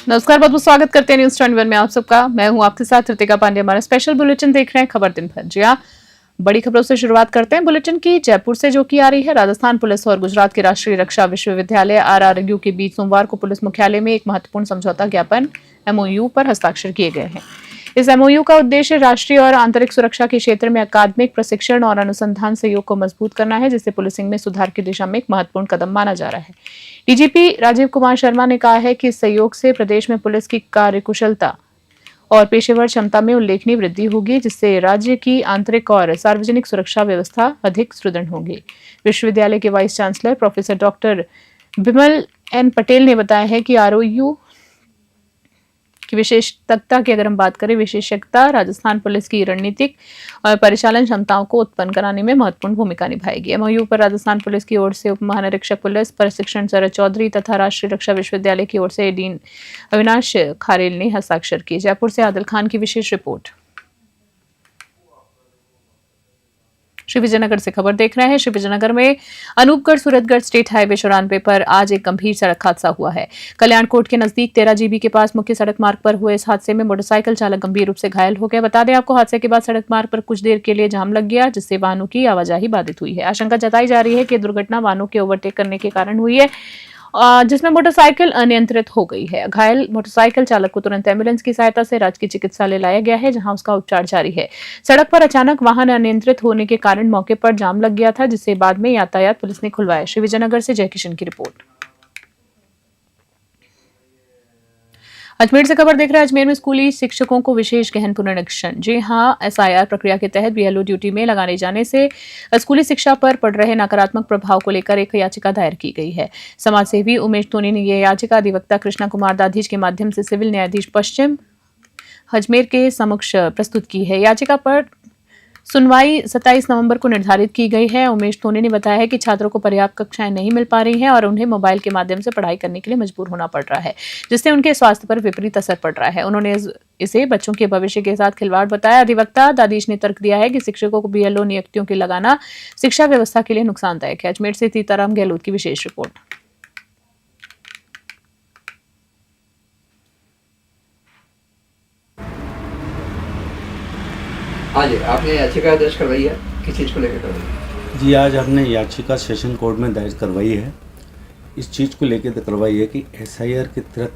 नमस्कार, बहुत बहुत स्वागत करते हैं न्यूज 21 में आप सबका। मैं हूं आपके साथ ऋतिका पांडे। हमारा स्पेशल बुलेटिन देख रहे हैं खबर दिन भर। जी हाँ, बड़ी खबरों से शुरुआत करते हैं बुलेटिन की। जयपुर से जो की आ रही है, राजस्थान पुलिस और गुजरात के राष्ट्रीय रक्षा विश्वविद्यालय RRU के बीच सोमवार को पुलिस मुख्यालय में एक महत्वपूर्ण समझौता ज्ञापन MOU पर हस्ताक्षर किए गए हैं। इस MOU का उद्देश्य राष्ट्रीय और आंतरिक सुरक्षा के क्षेत्र में अकादमिक प्रशिक्षण और अनुसंधान सहयोग को मजबूत करना है, जिससे पुलिसिंग में सुधार की दिशा में एक महत्वपूर्ण कदम माना जा रहा है। DGP राजीव कुमार शर्मा ने कहा है कि इस सहयोग से प्रदेश में पुलिस की कार्यकुशलता और पेशेवर क्षमता में उल्लेखनीय वृद्धि होगी, जिससे राज्य की आंतरिक और सार्वजनिक सुरक्षा व्यवस्था अधिक सुदृढ़ होगी। विश्वविद्यालय के vice chancellor professor doctor Bimal N Patel ने बताया है कि ROU की विशेषज्ञता की अगर हम बात करें, विशेषज्ञता राजस्थान पुलिस की रणनीतिक और परिचालन क्षमताओं को उत्पन्न कराने में महत्वपूर्ण भूमिका निभाएगी। MOU पर राजस्थान पुलिस की ओर से उप महानिरीक्षक पुलिस प्रशिक्षण शरद चौधरी तथा राष्ट्रीय रक्षा विश्वविद्यालय की ओर से डीन अविनाश खारेल ने हस्ताक्षर किए। जयपुर से आदिल खान की विशेष रिपोर्ट। श्री विजयनगर से खबर देख रहे हैं। श्री विजयनगर में अनूपगढ़ सूरतगढ़ स्टेट हाईवे 94 पर आज एक गंभीर सड़क हादसा हुआ है। कल्याणकोट के नजदीक 13 GB के पास मुख्य सड़क मार्ग पर हुए इस हादसे में मोटरसाइकिल चालक गंभीर रूप से घायल हो गया। बता दें आपको, हादसे के बाद सड़क मार्ग पर कुछ देर के लिए जाम लग गया, जिससे वाहनों की आवाजाही बाधित हुई है। आशंका जताई जा रही है कि दुर्घटना वाहनों के ओवरटेक करने के कारण हुई है, जिसमें मोटरसाइकिल अनियंत्रित हो गई है। घायल मोटरसाइकिल चालक को तुरंत एम्बुलेंस की सहायता से राजकीय चिकित्सालय लाया गया है, जहां उसका उपचार जारी है। सड़क पर अचानक वाहन अनियंत्रित होने के कारण मौके पर जाम लग गया था, जिसे बाद में यातायात पुलिस ने खुलवाया। श्री विजयनगर से जयकिशन की रिपोर्ट। अजमेर से खबर देख रहे हैं। अजमेर में स्कूली शिक्षकों को विशेष गहन पुनरीक्षण। जी हां, SIR प्रक्रिया के तहत BLO ड्यूटी में लगाने जाने से स्कूली शिक्षा पर पड़ रहे नकारात्मक प्रभाव को लेकर एक याचिका दायर की गई है। समाज सेवी उमेश सोनी ने यह याचिका अधिवक्ता कृष्णा कुमार दाधीच के माध्यम से सिविल न्यायाधीश पश्चिम अजमेर के समक्ष प्रस्तुत की है। याचिका पर सुनवाई 27 नवंबर को निर्धारित की गई है। उमेश सोनी ने बताया है कि छात्रों को पर्याप्त कक्षाएं नहीं मिल पा रही हैं और उन्हें मोबाइल के माध्यम से पढ़ाई करने के लिए मजबूर होना पड़ रहा है, जिससे उनके स्वास्थ्य पर विपरीत असर पड़ रहा है। उन्होंने इसे बच्चों के भविष्य के साथ खिलवाड़ बताया। अधिवक्ता दादीश ने तर्क दिया है कि शिक्षकों को BLO नियुक्तियों के लगाना शिक्षा व्यवस्था के लिए नुकसानदायक है। अजमेर से सीताराम गहलोत की विशेष रिपोर्ट। हाँ जी, आपने याचिका दर्ज करवाई है, किस चीज़ को लेकर करवाई है? जी, आज हमने याचिका सेशन कोर्ट में दायर करवाई है। इस चीज़ को लेकर करवाई है कि SIR के तहत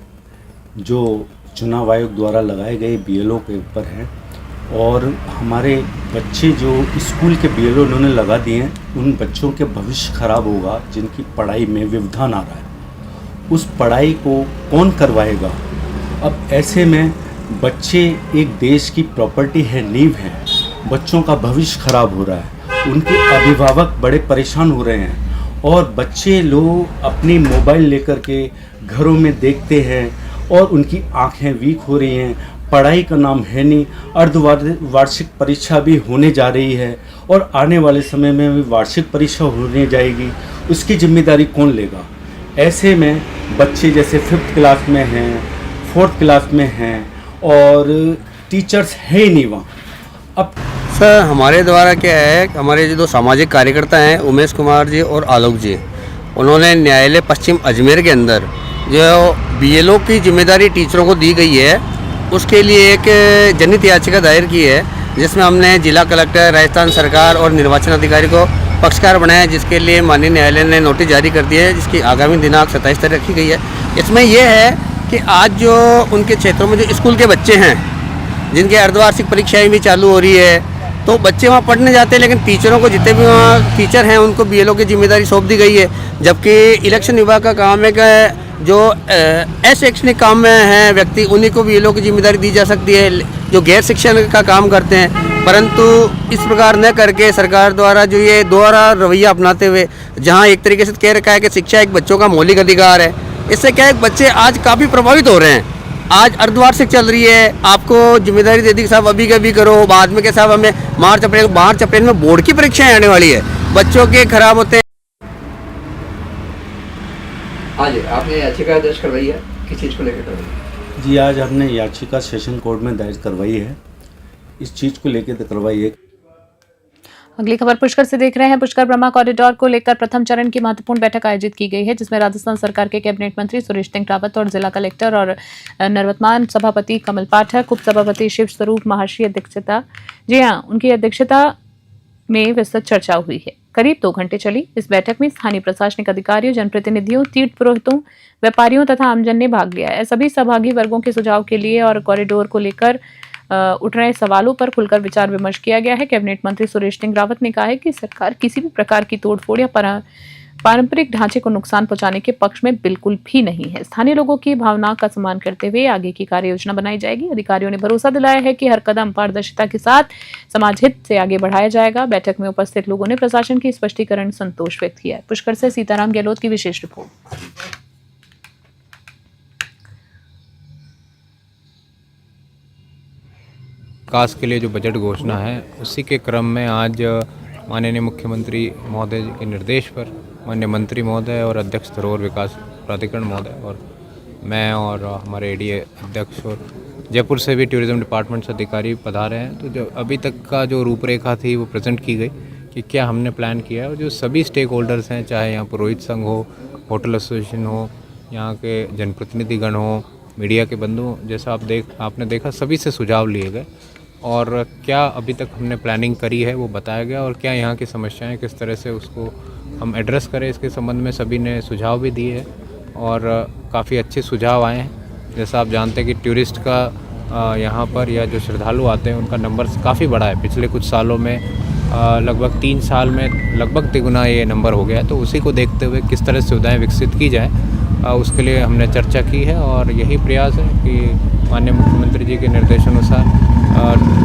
जो चुनाव आयोग द्वारा लगाए गए BLO के ऊपर है, और हमारे बच्चे जो स्कूल के BLO उन्होंने लगा दिए हैं, उन बच्चों के भविष्य खराब होगा, जिनकी पढ़ाई में व्यवधान आ रहा है। उस पढ़ाई को कौन करवाएगा? अब ऐसे में बच्चे एक देश की प्रॉपर्टी है, नींव है। बच्चों का भविष्य खराब हो रहा है, उनके अभिभावक बड़े परेशान हो रहे हैं, और बच्चे लोग अपनी मोबाइल लेकर के घरों में देखते हैं और उनकी आंखें वीक हो रही हैं। पढ़ाई का नाम है नहीं। अर्धवार्षिक परीक्षा भी होने जा रही है, और आने वाले समय में भी वार्षिक परीक्षा होने जाएगी। उसकी जिम्मेदारी कौन लेगा? ऐसे में बच्चे जैसे 5th क्लास में हैं, 4th क्लास में हैं, और टीचर्स है ही नहीं वहाँ। अब सर, हमारे द्वारा क्या है, हमारे जो सामाजिक कार्यकर्ता हैं उमेश कुमार जी और आलोक जी, उन्होंने न्यायालय पश्चिम अजमेर के अंदर जो BLO की जिम्मेदारी टीचरों को दी गई है, उसके लिए एक जनहित याचिका दायर की है, जिसमें हमने जिला कलेक्टर, राजस्थान सरकार और निर्वाचन अधिकारी को पक्षकार बनाया, जिसके लिए माननीय न्यायालय ने नोटिस जारी कर दिया है, जिसकी आगामी दिनांक 27 तारीख रखी गई है। इसमें यह है कि आज जो उनके क्षेत्रों में जो स्कूल के बच्चे हैं, जिनके अर्धवार्षिक परीक्षाएं भी चालू हो रही है, तो बच्चे वहाँ पढ़ने जाते हैं, लेकिन टीचरों को, जितने भी वहाँ टीचर हैं, उनको BLO की जिम्मेदारी सौंप दी गई है। जबकि इलेक्शन विभाग का काम है कि जो अशैक्षणिक काम में हैं व्यक्ति, उन्हीं को BLO की जिम्मेदारी दी जा सकती है, जो गैर शिक्षण का काम करते हैं। परंतु इस प्रकार न करके सरकार द्वारा जो ये दोहरा रवैया अपनाते हुए, जहाँ एक तरीके से कह रखा है कि शिक्षा एक बच्चों का मौलिक अधिकार है, इससे क्या है, बच्चे आज काफ़ी प्रभावित हो रहे हैं। आज अर्धवार्षिक चल रही है, आपको जिम्मेदारी दे दी कि साहब अभी कभी करो, बाद में के साहब हमें मार्च अप्रैल में बोर्ड की परीक्षाएं आने वाली है, बच्चों के खराब होते हैं। हाँ जी, आपने याचिका दर्ज करवाई है, किस चीज़ को लेकर करवाई है? जी, आज हमने याचिका सेशन कोर्ट में दायर करवाई है। इस चीज़ को लेकर करवाई है अगली खबर पुष्कर से देख रहे हैं। पुष्कर ब्रह्मा कॉरिडोर को लेकर प्रथम चरण की महत्वपूर्ण बैठक आयोजित की गई है, जिसमें राजस्थान सरकार के कैबिनेट मंत्री सुरेश सिंह रावत और जिला कलेक्टर और नववर्तमान सभापति कमल पाठक, उप सभापति शिव स्वरूप महाशी अध्यक्षता उनकी अध्यक्षता में विस्तृत चर्चा हुई है। करीब 2 घंटे चली इस बैठक में स्थानीय प्रशासनिक अधिकारियों, जनप्रतिनिधियों, तीर्थ पुरोहितों, व्यापारियों तथा आमजन ने भाग लिया है। सभी सहभागी वर्गों के सुझाव के लिए और कॉरिडोर को लेकर उठ रहे सवालों पर खुलकर विचार विमर्श किया गया है। कैबिनेट मंत्री सुरेश सिंह रावत ने कहा है कि सरकार किसी भी प्रकार की तोड़फोड़ या पारंपरिक ढांचे को नुकसान पहुंचाने के पक्ष में बिल्कुल भी नहीं है। स्थानीय लोगों की भावना का सम्मान करते हुए आगे की कार्य योजना बनाई जाएगी। अधिकारियों ने भरोसा दिलाया है कि हर कदम पारदर्शिता के साथ समाज हित से आगे बढ़ाया जाएगा। बैठक में उपस्थित लोगों ने प्रशासन की स्पष्टीकरण संतोष व्यक्त किया है। पुष्कर से सीताराम गहलोत की विशेष रिपोर्ट। विकास के लिए जो बजट घोषणा है, उसी के क्रम में आज माननीय मुख्यमंत्री महोदय के निर्देश पर माननीय मंत्री महोदय और अध्यक्ष धरोहर विकास प्राधिकरण महोदय और मैं और हमारे एडीए अध्यक्ष और जयपुर से भी टूरिज्म डिपार्टमेंट से अधिकारी पधारे हैं। तो जो अभी तक का जो रूपरेखा थी वो प्रेजेंट की गई कि क्या हमने प्लान किया है, और जो सभी स्टेक होल्डर्स हैं, चाहे यहाँ पुरोहित संघ हो, होटल एसोसिएशन हो, यहाँ के जनप्रतिनिधिगण हो, मीडिया के बंधु, जैसा आपने देखा, सभी से सुझाव लिए गए और क्या अभी तक हमने प्लानिंग करी है वो बताया गया, और क्या यहाँ की समस्याएं किस तरह से उसको हम एड्रेस करें, इसके संबंध में सभी ने सुझाव भी दिए हैं और काफ़ी अच्छे सुझाव आए हैं। जैसा आप जानते हैं कि टूरिस्ट का यहाँ पर या जो श्रद्धालु आते हैं उनका नंबर काफ़ी बड़ा है। पिछले कुछ सालों में लगभग 3 साल में लगभग 3 गुना ये नंबर हो गया है। तो उसी को देखते हुए किस तरह सुविधाएँ विकसित की जाए, उसके लिए हमने चर्चा की है और यही प्रयास है कि माननीय मुख्यमंत्री जी के निर्देशानुसार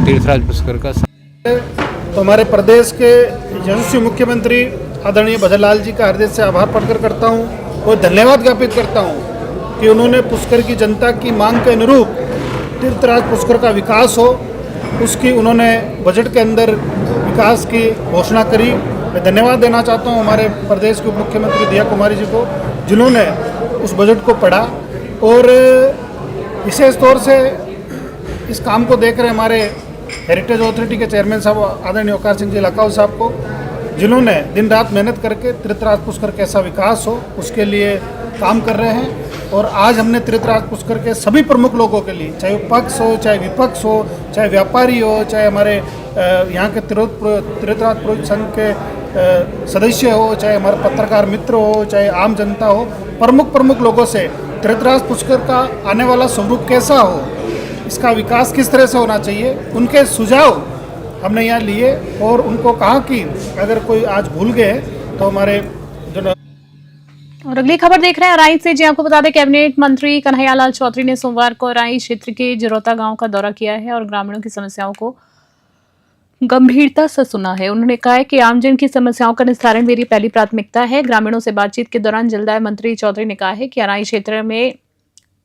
तीर्थराज पुष्कर का तो हमारे प्रदेश के यशस्वी मुख्यमंत्री आदरणीय भजनलाल जी का हृदय से आभार प्रकट करता हूँ और धन्यवाद ज्ञापित करता हूँ कि उन्होंने पुष्कर की जनता की मांग के अनुरूप तीर्थराज पुष्कर का विकास हो, उसकी उन्होंने बजट के अंदर विकास की घोषणा करी। मैं धन्यवाद देना चाहता हूँ हमारे प्रदेश के उप मुख्यमंत्री दिया कुमारी जी को, जिन्होंने उस बजट को पढ़ा और विशेष तौर से इस काम को देख रहे हमारे हेरिटेज अथॉरिटी के चेयरमैन साहब आदरणीय वकार सिंह जी लखाऊ साहब को, जिन्होंने दिन रात मेहनत करके तीर्थराज पुष्कर कैसा विकास हो उसके लिए काम कर रहे हैं। और आज हमने तीर्थराज पुष्कर के सभी प्रमुख लोगों के लिए, चाहे पक्ष हो, चाहे विपक्ष हो, चाहे व्यापारी हो, चाहे हमारे यहाँ के तीर्थराज पुरोहित संघ के सदस्य हो, चाहे हमारे पत्रकार मित्र हो, चाहे आम जनता हो, प्रमुख लोगों से तीर्थराज पुष्कर का आने वाला स्वरूप कैसा हो, इसका विकास किस तरह से होना चाहिए, उनके सुझाव हमने यहाँ लिए और उनको कहा कि अगर कोई आज भूल गए तो हमारे जो। और अगली खबर देख रहे हैं राई से। जी आपको बता दें, कैबिनेट मंत्री कन्हैयालाल चौधरी ने सोमवार को राई क्षेत्र के जिरौता गांव का दौरा किया है और ग्रामीणों की समस्याओं को गंभीरता से सुना है। उन्होंने कहा है कि आमजन की समस्याओं का निस्तारण मेरी पहली प्राथमिकता है। ग्रामीणों से बातचीत के दौरान जलदाय मंत्री चौधरी ने कहा है कि राई क्षेत्र में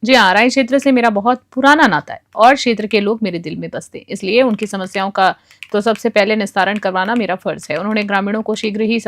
राई क्षेत्र से मेरा बहुत पुराना नाता है और क्षेत्र के लोग मेरे दिल में बसते, इसलिए उनकी समस्याओं का तो सबसे पहले निस्तारण करवाना मेरा फर्ज है। उन्होंने ग्रामीणों को शीघ्र ही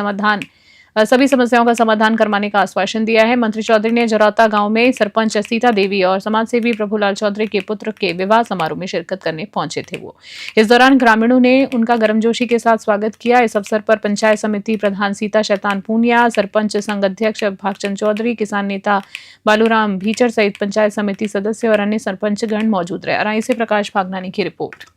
सभी समस्याओं का समाधान करवाने का आश्वासन दिया है। मंत्री चौधरी ने जरौता गांव में सरपंच सीता देवी और समाजसेवी प्रभुलाल चौधरी के पुत्र के विवाह समारोह में शिरकत करने पहुंचे थे। वो इस दौरान ग्रामीणों ने उनका गर्मजोशी के साथ स्वागत किया। इस अवसर पर पंचायत समिति प्रधान सीता शैतान पूनिया, सरपंच संघ अध्यक्ष भागचंद चौधरी, किसान नेता बालूराम भीचर सहित पंचायत समिति सदस्य और अन्य सरपंचगण मौजूद रहे। अराई से प्रकाश भागनानी की रिपोर्ट।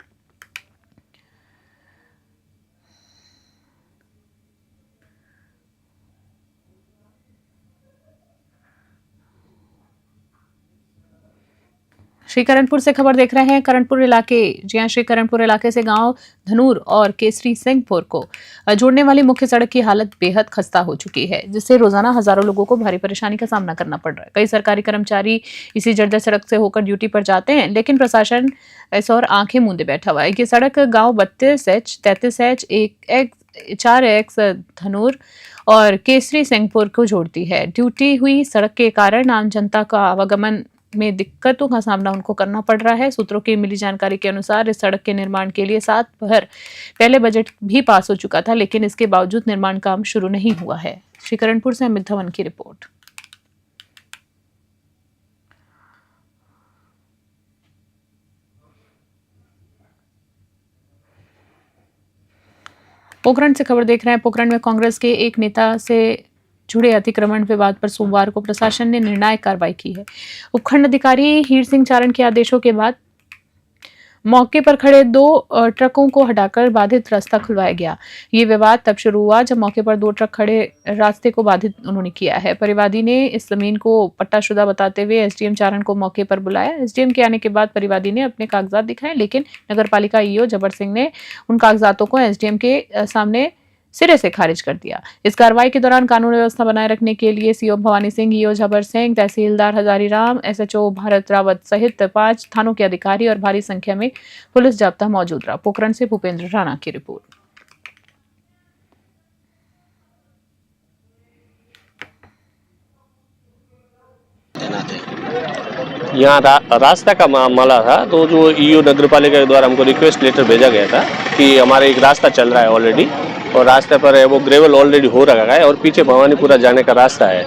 श्रीकरणपुर से खबर देख रहे हैं। करणपुर इलाके श्रीकरणपुर इलाके से गांव धनूर और केसरी सिंहपुर को जोड़ने वाली मुख्य सड़क की हालत बेहद खस्ता हो चुकी है, जिससे रोजाना हजारों लोगों को भारी परेशानी का सामना करना पड़ रहा है। कई सरकारी कर्मचारी इसी जर्जर सड़क से होकर ड्यूटी पर जाते हैं, लेकिन प्रशासन इस और आंखें मूंदे बैठा हुआ है। ये सड़क गाँव 32H 33H 4X धनूर और केसरी सिंहपुर को जोड़ती है। ड्यूटी हुई सड़क के कारण आम जनता का आवागमन में दिक्कतों का सामना उनको करना पड़ रहा है। सूत्रों की मिली जानकारी के अनुसार इस सड़क के निर्माण के लिए 7 भर पहले बजट भी पास हो चुका था, लेकिन इसके बावजूद निर्माण काम शुरू नहीं हुआ है। श्रीकरणपुर से अमित धवन की रिपोर्ट। पोखरण से खबर देख रहे हैं। पोखरण में कांग्रेस के एक नेता से जुड़े अतिक्रमण विवाद पर सोमवार को प्रशासन ने निर्णायक कार्रवाई की है। उपखंड अधिकारी हीर सिंह चारण के आदेशों के बाद मौके पर खड़े 2 ट्रकों को हटाकर बाधित रास्ता खुलवाया गया। ये विवाद तब शुरू हुआ जब मौके पर 2 ट्रक खड़े रास्ते को बाधित उन्होंने किया है। परिवादी ने इस जमीन को पट्टाशुदा बताते हुए एसडीएम चारण को मौके पर बुलाया। एसडीएम के आने के बाद परिवादी ने अपने कागजात दिखाए, लेकिन नगरपालिका ईओ जबर सिंह ने उन कागजातों को एसडीएम के सामने सिरे से खारिज कर दिया। इस कार्रवाई के दौरान कानून व्यवस्था बनाए रखने के लिए सीओ भवानी सिंह, ईओ जबर सिंह, तहसीलदार हजारी राम, एसएचओ भारत रावत सहित 5 थानों के अधिकारी और भारी संख्या में पुलिस जाब्ता मौजूद रहा। पोखरण से भूपेंद्र राणा की रिपोर्ट। यहाँ रास्ता का मामला था, तो जो ईओ नगर पालिका के द्वारा हमको रिक्वेस्ट लेटर भेजा गया था कि हमारा एक रास्ता चल रहा है ऑलरेडी, और रास्ते पर वो ग्रेवल ऑलरेडी हो रखा है और पीछे भवानीपुरा जाने का रास्ता है।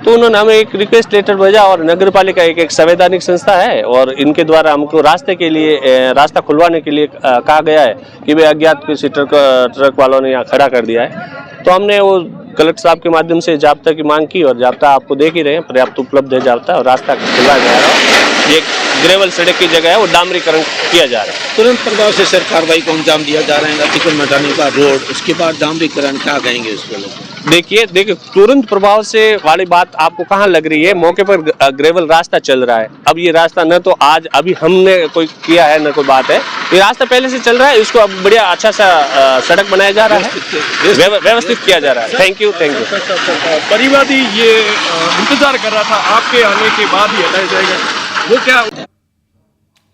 तो उन्होंने हमें एक रिक्वेस्ट लेटर भेजा, और नगर पालिका एक संवैधानिक संस्था है और इनके द्वारा हमको रास्ते के लिए रास्ता खुलवाने के लिए कहा गया है कि वे अज्ञात किसी ट्रक वालों ने यहाँ खड़ा कर दिया है। तो हमने वो कलेक्टर साहब के माध्यम से जाब्ता की मांग की, और जाब्ता आपको देख ही रहे हैं, पर्याप्त उपलब्ध है जाब्ता, और रास्ता खुला जा रहा है। ये ग्रेवल सड़क की जगह है, वो डामरीकरण किया जा रहा है। तुरंत प्रभाव से सर कार्रवाई को अंजाम दिया जा रहा है, अतिक्रमण हटाने का रोड, उसके बाद डामरीकरण, क्या कहेंगे उसको लोग? देखिए तुरंत प्रभाव से वाली बात आपको कहाँ लग रही है? मौके पर ग्रेवल रास्ता चल रहा है। अब ये रास्ता न तो आज अभी हमने कोई किया है, न कोई बात है, ये रास्ता पहले से चल रहा है। इसको अब बढ़िया अच्छा सा सड़क बनाया जा रहा है, व्यवस्थित किया जा रहा है। Thank you. परिवादी ये इंतजार कर रहा था आपके आने के बाद ही हटाया जाएगा, वो क्या?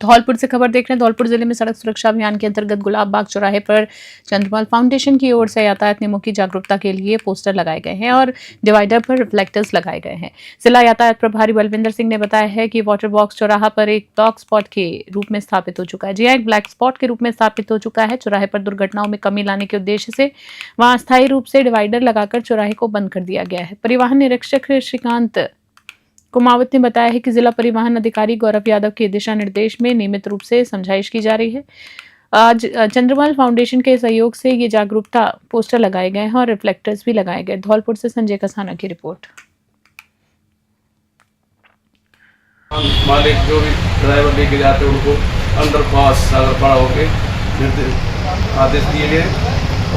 धौलपुर से खबर देख रहे हैं। धौलपुर जिले में सड़क सुरक्षा अभियान के अंतर्गत गुलाब बाग चौराहे पर चंद्रमाल फाउंडेशन की ओर से यातायात नियमों की जागरूकता के लिए पोस्टर लगाए गए हैं और डिवाइडर पर रिफ्लेक्टर्स लगाए गए हैं। जिला यातायात प्रभारी बलविंदर सिंह ने बताया है कि वाटर बॉक्स चौराहा पर एक ब्लैक स्पॉट के रूप में स्थापित हो चुका है। जी एक ब्लैक स्पॉट के रूप में स्थापित हो चुका है। चौराहे पर दुर्घटनाओं में कमी लाने के उद्देश्य से वहां अस्थायी रूप से डिवाइडर लगाकर चौराहे को बंद कर दिया गया है। परिवहन निरीक्षक श्रीकांत कुमावत ने बताया है कि जिला परिवहन अधिकारी गौरव यादव के दिशा निर्देश में नियमित रूप से समझाइश की जा रही है। आज चंद्रमाल फाउंडेशन के सहयोग से ये जागरूकता पोस्टर लगाए गए हैं और रिफ्लेक्टर्स भी लगाए गए। धौलपुर से संजय कसाना की रिपोर्ट। मालिक जो भी ड्राइवर लेके जाते हैं उनको अंडरपास सागरपाड़ा होके आदेश दिए गए,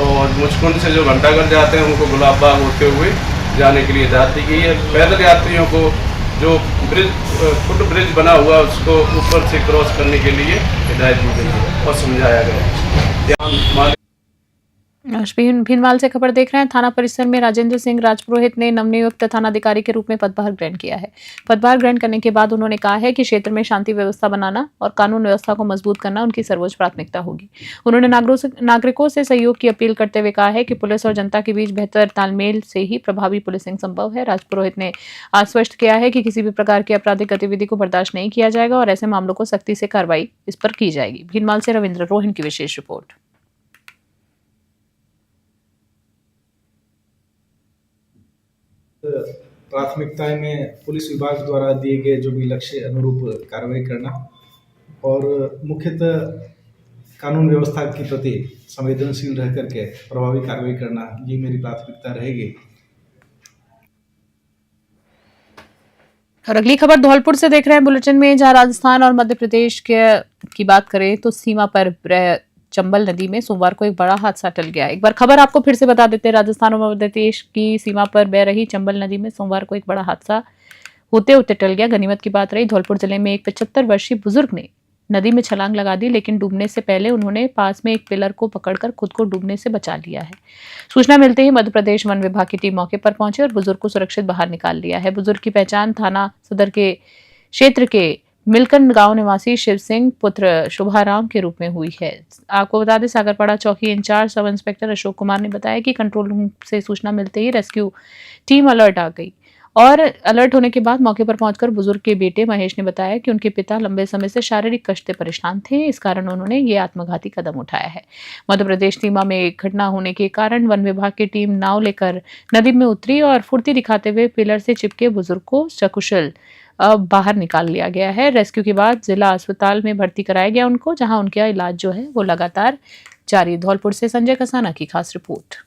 और मुचकुंड से जो घंटाघर जाते हैं उनको गुलाब बाग होते हुए जाने के लिए हिदायत दी गई है। पैदल यात्रियों को जो ब्रिज फुट ब्रिज बना हुआ उसको ऊपर से क्रॉस करने के लिए हिदायत दी गई है और समझाया गया है। भीनमाल से खबर देख रहे हैं। थाना परिसर में राजेंद्र सिंह राजपुरोहित ने नवनियुक्त थानाधिकारी के रूप में पदभार ग्रहण किया है। पदभार ग्रहण करने के बाद उन्होंने कहा है कि क्षेत्र में शांति व्यवस्था बनाना और कानून व्यवस्था को मजबूत करना उनकी सर्वोच्च प्राथमिकता होगी। उन्होंने नागरिकों से सहयोग की अपील करते हुए कहा है कि पुलिस और जनता के बीच बेहतर तालमेल से ही प्रभावी पुलिसिंग संभव है। राजपुरोहित ने आश्वस्त किया है कि किसी भी प्रकार की आपराधिक गतिविधि को बर्दाश्त नहीं किया जाएगा और ऐसे मामलों को सख्ती से कार्रवाई इस पर की जाएगी। भीनमाल से रविंद्र रोहन की विशेष रिपोर्ट। प्राथमिकताएं में पुलिस विभाग द्वारा दिए गए जो भी लक्ष्य अनुरूप कार्रवाई करना और मुख्यतः कानून व्यवस्था के प्रति संवेदनशील रह करके प्रभावी कार्रवाई करना, ये मेरी प्राथमिकता रहेगी। और अगली खबर धौलपुर से देख रहे हैं बुलेटिन में, जहां राजस्थान और मध्य प्रदेश की बात करें तो सीमा पर चंबल नदी में सोमवार को एक बड़ा हादसा टल गया। एक बार खबर आपको फिर से बता देते हैं। राजस्थान और मध्य प्रदेश की सीमा पर बह रही चंबल नदी में सोमवार को एक बड़ा हादसा होते होते टल गया। गनीमत की बात रही, धौलपुर जिले में एक 75 वर्षीय बुजुर्ग ने नदी में छलांग लगा दी, लेकिन डूबने से पहले उन्होंने पास में एक पिलर को पकड़कर खुद को डूबने से बचा लिया है। सूचना मिलते ही मध्य प्रदेश वन विभाग की टीम मौके पर पहुंची और बुजुर्ग को सुरक्षित बाहर निकाल लिया है। बुजुर्ग की पहचान थाना सदर के क्षेत्र के मिलकंड गांव निवासी शिव सिंह पुत्र शुभाराम के रूप में हुई है। आपको बता दें, सागरपाड़ा चौकी in charge sub inspector Ashok Kumar ने बताया कि कंट्रोल रूम से सूचना मिलते ही रेस्क्यू टीम अलर्ट आ गई और अलर्ट होने के बाद मौके पर पहुंचकर बुजुर्ग के बेटे महेश ने बताया कि उनके पिता लंबे समय से शारीरिक कष्ट से परेशान थे, इस कारण उन्होंने ये आत्मघाती कदम उठाया है। मध्य प्रदेश सीमा में एक घटना होने के कारण वन विभाग की टीम नाव लेकर नदी में उतरी और फुर्ती दिखाते हुए पिलर से चिपके बुजुर्ग को सकुशल बाहर निकाल लिया गया है। रेस्क्यू के बाद जिला अस्पताल में भर्ती कराया गया उनको, जहां उनका इलाज जो है वो लगातार जारी। धौलपुर से संजय कसाना की खास रिपोर्ट।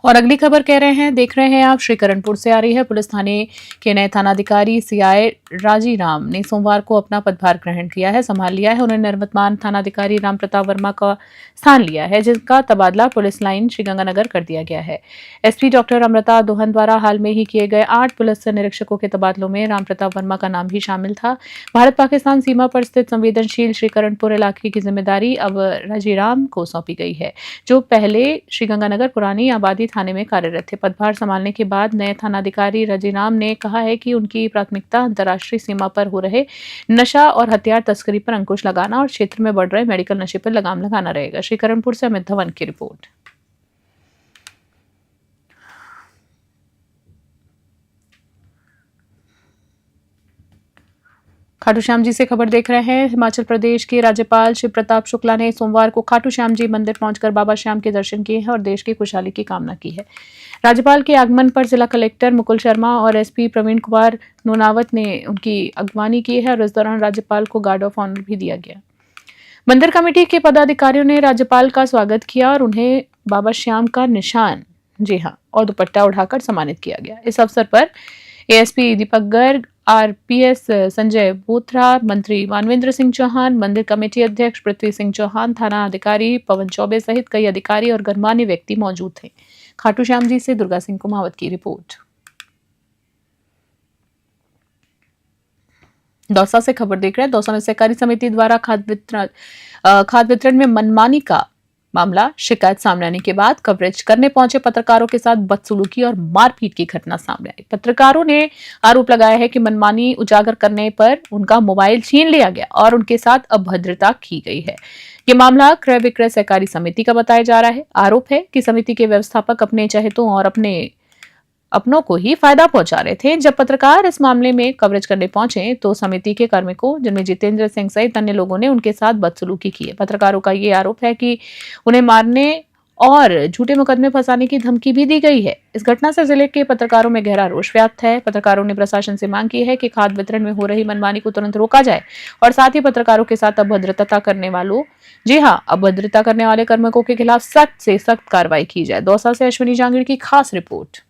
और अगली खबर कह रहे हैं, देख रहे हैं आप, श्रीकरणपुर से आ रही है। पुलिस थाने के नए थानाधिकारी सीआई राजीराम ने सोमवार को अपना पदभार ग्रहण किया है, संभाल लिया है। उन्होंने निवर्तमान थानाधिकारी राम प्रताप वर्मा का स्थान लिया है, जिसका तबादला पुलिस लाइन श्रीगंगानगर कर दिया गया है। एसपी डॉक्टर अमृता दोहन द्वारा हाल में ही किए गए 8 पुलिस निरीक्षकों के तबादलों में राम प्रताप वर्मा का नाम भी शामिल था। भारत पाकिस्तान सीमा पर स्थित संवेदनशील श्रीकरणपुर इलाके की जिम्मेदारी अब राजीराम को सौंपी गई है, जो पहले श्रीगंगानगर पुरानी आबादी थाने में कार्यरत थे। पदभार संभालने के बाद नए थानाधिकारी राजीराम ने कहा है कि उनकी प्राथमिकता अंतर्राष्ट्रीय सीमा पर हो रहे नशा और हथियार तस्करी पर अंकुश लगाना और क्षेत्र में बढ़ रहे मेडिकल नशे पर लगाम लगाना रहेगा। श्रीकरणपुर से अमित धवन की रिपोर्ट। खाटू श्याम जी से खबर देख रहे हैं। हिमाचल प्रदेश के राज्यपाल शिव प्रताप शुक्ला ने सोमवार को खाटू श्याम जी मंदिर पहुंचकर बाबा श्याम के दर्शन किए हैं और देश की खुशहाली की कामना की है। राज्यपाल के आगमन पर जिला कलेक्टर मुकुल शर्मा और एसपी प्रवीण कुमार नोनावत ने उनकी अगवानी की है और इस दौरान राज्यपाल को गार्ड ऑफ ऑनर भी दिया गया। मंदिर कमेटी के पदाधिकारियों ने राज्यपाल का स्वागत किया और उन्हें बाबा श्याम का निशान, जी हां, और दुपट्टा उठाकर सम्मानित किया गया। इस अवसर पर एएसपी दीपक गर्ग, आरपीएस संजय बोथरा, मंत्री मानवेंद्र सिंह चौहान, मंदिर कमेटी अध्यक्ष पृथ्वी सिंह चौहान, थाना अधिकारी पवन चौबे सहित कई अधिकारी और गणमान्य व्यक्ति मौजूद थे। खाटू श्याम जी से दुर्गा सिंह कुमावत की रिपोर्ट। दौसा से खबर देख रहे हैं। दौसा में सहकारी समिति द्वारा खाद वितरण में मनमानी का मामला शिकायत सामने आने के बाद कवरेज करने पहुंचे पत्रकारों के साथ बदसलूकी और मारपीट की घटना सामने आई। पत्रकारों ने आरोप लगाया है कि मनमानी उजागर करने पर उनका मोबाइल छीन लिया गया और उनके साथ अभद्रता की गई है। ये मामला क्रय विक्रय सहकारी समिति का बताया जा रहा है। आरोप है कि समिति के व्यवस्थापक अपने चहेतों और अपनों को ही फायदा पहुंचा रहे थे। जब पत्रकार इस मामले में कवरेज करने पहुंचे तो समिति के कार्मिकों, जिनमें जितेंद्र सिंह सहित अन्य लोगों ने उनके साथ बदसलूकी की है। पत्रकारों का ये आरोप है कि उन्हें मारने और झूठे मुकदमे फंसाने की धमकी भी दी गई है। इस घटना से जिले के पत्रकारों में गहरा रोष व्याप्त है। पत्रकारों ने प्रशासन से मांग की है कि खाद वितरण में हो रही मनमानी को तुरंत रोका जाए और साथ ही पत्रकारों के साथ अभद्रता करने वाले कार्मिकों के खिलाफ सख्त से सख्त कार्रवाई की जाए। दौसा से अश्विनी जांगीर की खास रिपोर्ट।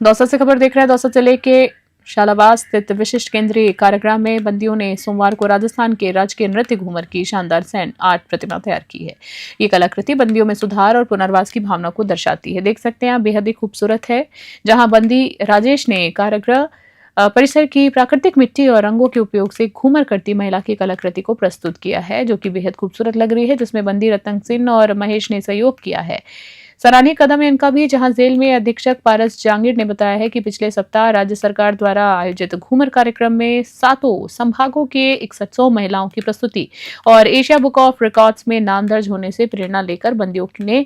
दौसा से खबर देख रहे हैं। दौसा जिले के शालाबाद स्थित विशिष्ट केंद्रीय कारागृह में बंदियों ने सोमवार को राजस्थान के राजकीय नृत्य घूमर की शानदार सैंड आर्ट प्रतिमा तैयार की है। ये कलाकृति बंदियों में सुधार और पुनर्वास की भावना को दर्शाती है। देख सकते हैं आप, बेहद ही खूबसूरत है। जहां बंदी राजेश ने कारागृह परिसर की प्राकृतिक मिट्टी और रंगों के उपयोग से घूमर करती महिला की कलाकृति को प्रस्तुत किया है, जो कि बेहद खूबसूरत लग रही है, जिसमें बंदी रतन सिंह और महेश ने सहयोग किया है। सराहनीय कदम है इनका भी। जहां जेल में अधीक्षक पारस जांगीर ने बताया है कि पिछले सप्ताह राज्य सरकार द्वारा आयोजित घूमर कार्यक्रम में 7 संभागों के 6100 महिलाओं की प्रस्तुति और एशिया बुक ऑफ रिकॉर्ड्स में नाम दर्ज होने से प्रेरणा लेकर बंदियों ने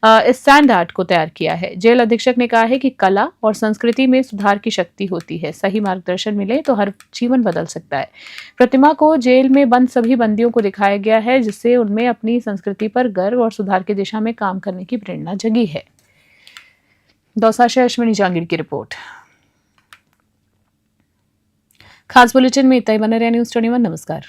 इस सैंड आर्ट को तैयार किया है। जेल अधीक्षक ने कहा है कि कला और संस्कृति में सुधार की शक्ति होती है। सही मार्गदर्शन मिले तो हर जीवन बदल सकता है। प्रतिमा को जेल में बंद सभी बंदियों को दिखाया गया है, जिससे उनमें अपनी संस्कृति पर गर्व और सुधार की दिशा में काम करने की प्रेरणा जगी है। दौसा से अश्विनी जांगीर की रिपोर्ट। खास बुलेटिन में इतना ही। बने रहिए न्यूज़ 21। नमस्कार।